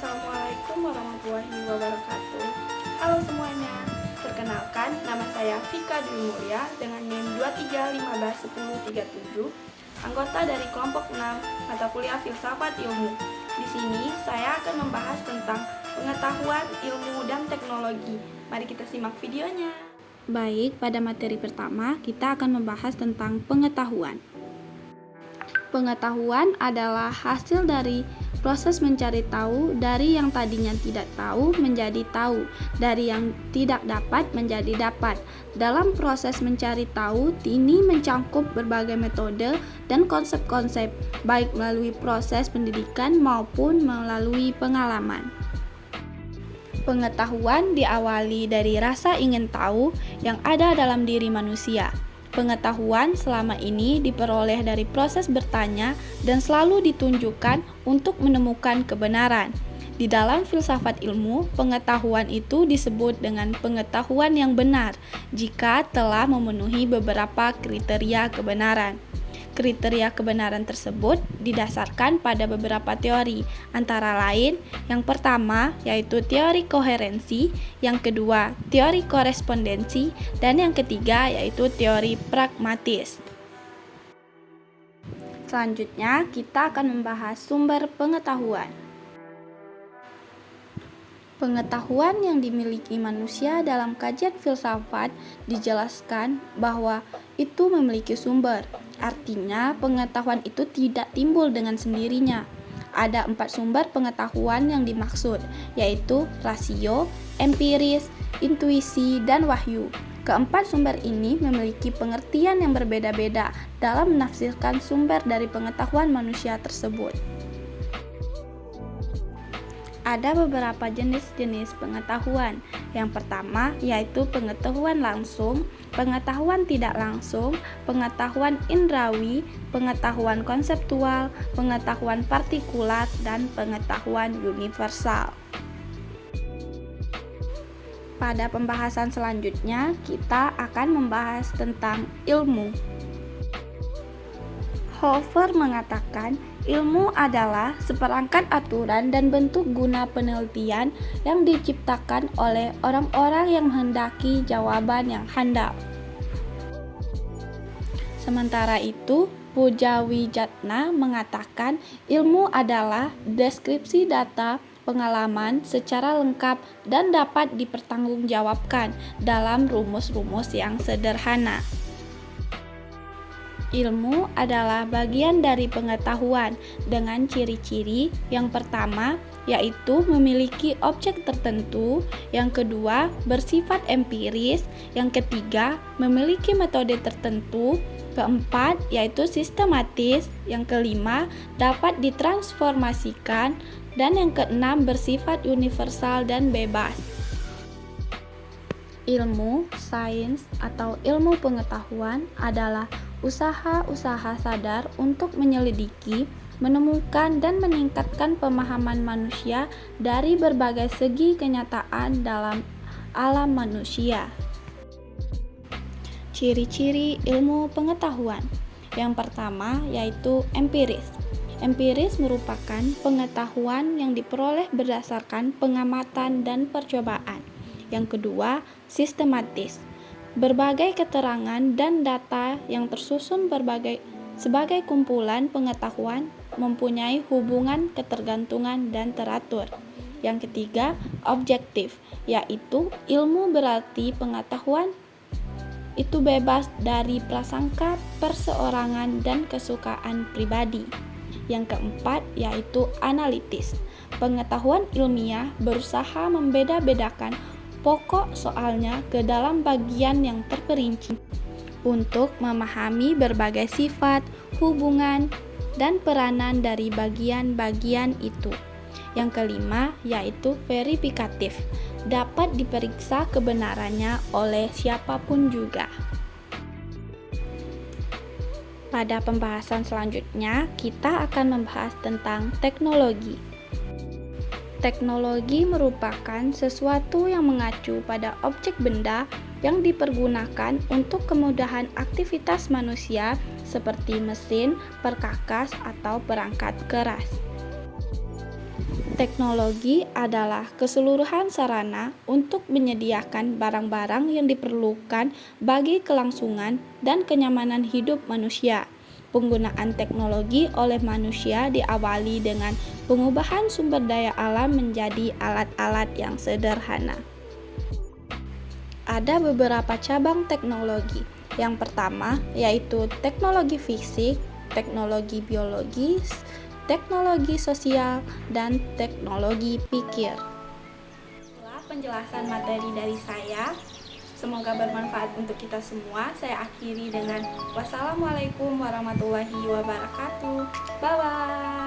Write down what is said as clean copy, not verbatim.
Assalamualaikum warahmatullahi wabarakatuh. Halo semuanya, perkenalkan nama saya Vika Dwi Mulya dengan NIM 23151037, anggota dari kelompok 6 mata kuliah Filsafat Ilmu. Di sini saya akan membahas tentang pengetahuan, ilmu, dan teknologi. Mari kita simak videonya. Baik, pada materi pertama kita akan membahas tentang pengetahuan. Pengetahuan adalah hasil dari proses mencari tahu, dari yang tadinya tidak tahu menjadi tahu, dari yang tidak dapat menjadi dapat. Dalam proses mencari tahu, ini mencangkup berbagai metode dan konsep-konsep, baik melalui proses pendidikan maupun melalui pengalaman. Pengetahuan diawali dari rasa ingin tahu yang ada dalam diri manusia. Pengetahuan selama ini diperoleh dari proses bertanya dan selalu ditunjukkan untuk menemukan kebenaran. Di dalam filsafat ilmu, pengetahuan itu disebut dengan pengetahuan yang benar jika telah memenuhi beberapa kriteria kebenaran. Kriteria kebenaran tersebut didasarkan pada beberapa teori, antara lain yang pertama yaitu teori koherensi, yang kedua teori korespondensi, dan yang ketiga yaitu teori pragmatis. Selanjutnya kita akan membahas sumber pengetahuan. Pengetahuan yang dimiliki manusia dalam kajian filsafat dijelaskan bahwa itu memiliki sumber. Artinya, pengetahuan itu tidak timbul dengan sendirinya. Ada 4 sumber pengetahuan yang dimaksud, yaitu rasio, empiris, intuisi, dan wahyu. Keempat sumber ini memiliki pengertian yang berbeda-beda dalam menafsirkan sumber dari pengetahuan manusia tersebut. Ada beberapa jenis-jenis pengetahuan. Yang pertama yaitu pengetahuan langsung, pengetahuan tidak langsung, pengetahuan indrawi, pengetahuan konseptual, pengetahuan partikular, dan pengetahuan universal. Pada pembahasan selanjutnya, kita akan membahas tentang ilmu. Hofer mengatakan, ilmu adalah seperangkat aturan dan bentuk guna penelitian yang diciptakan oleh orang-orang yang menghendaki jawaban yang handal. Sementara itu, Pujawijatna mengatakan ilmu adalah deskripsi data pengalaman secara lengkap dan dapat dipertanggungjawabkan dalam rumus-rumus yang sederhana. Ilmu adalah bagian dari pengetahuan dengan ciri-ciri yang pertama yaitu memiliki objek tertentu, yang kedua bersifat empiris, yang ketiga memiliki metode tertentu, keempat yaitu sistematis, yang kelima dapat ditransformasikan, dan yang keenam bersifat universal dan bebas. Ilmu, sains, atau ilmu pengetahuan adalah usaha-usaha sadar untuk menyelidiki, menemukan, dan meningkatkan pemahaman manusia dari berbagai segi kenyataan dalam alam manusia. Ciri-ciri ilmu pengetahuan. Yang pertama yaitu empiris. Empiris merupakan pengetahuan yang diperoleh berdasarkan pengamatan dan percobaan. Yang kedua, sistematis. Berbagai keterangan dan data yang tersusun sebagai kumpulan pengetahuan mempunyai hubungan ketergantungan dan teratur. Yang ketiga, objektif, yaitu ilmu berarti pengetahuan itu bebas dari prasangka, perseorangan, dan kesukaan pribadi. Yang keempat yaitu analitis. Pengetahuan ilmiah berusaha membeda-bedakan pokok soalnya ke dalam bagian yang terperinci untuk memahami berbagai sifat, hubungan, dan peranan dari bagian-bagian itu. Yang kelima yaitu verifikatif, dapat diperiksa kebenarannya oleh siapapun juga. Pada pembahasan selanjutnya, kita akan membahas tentang teknologi. Teknologi merupakan sesuatu yang mengacu pada objek benda yang dipergunakan untuk kemudahan aktivitas manusia seperti mesin, perkakas, atau perangkat keras. Teknologi adalah keseluruhan sarana untuk menyediakan barang-barang yang diperlukan bagi kelangsungan dan kenyamanan hidup manusia. Penggunaan teknologi oleh manusia diawali dengan pengubahan sumber daya alam menjadi alat-alat yang sederhana. Ada beberapa cabang teknologi. Yang pertama yaitu teknologi fisik, teknologi biologis, teknologi sosial, dan teknologi pikir. Setelah penjelasan materi dari saya, semoga bermanfaat untuk kita semua. Saya akhiri dengan wassalamualaikum warahmatullahi wabarakatuh. Bye-bye.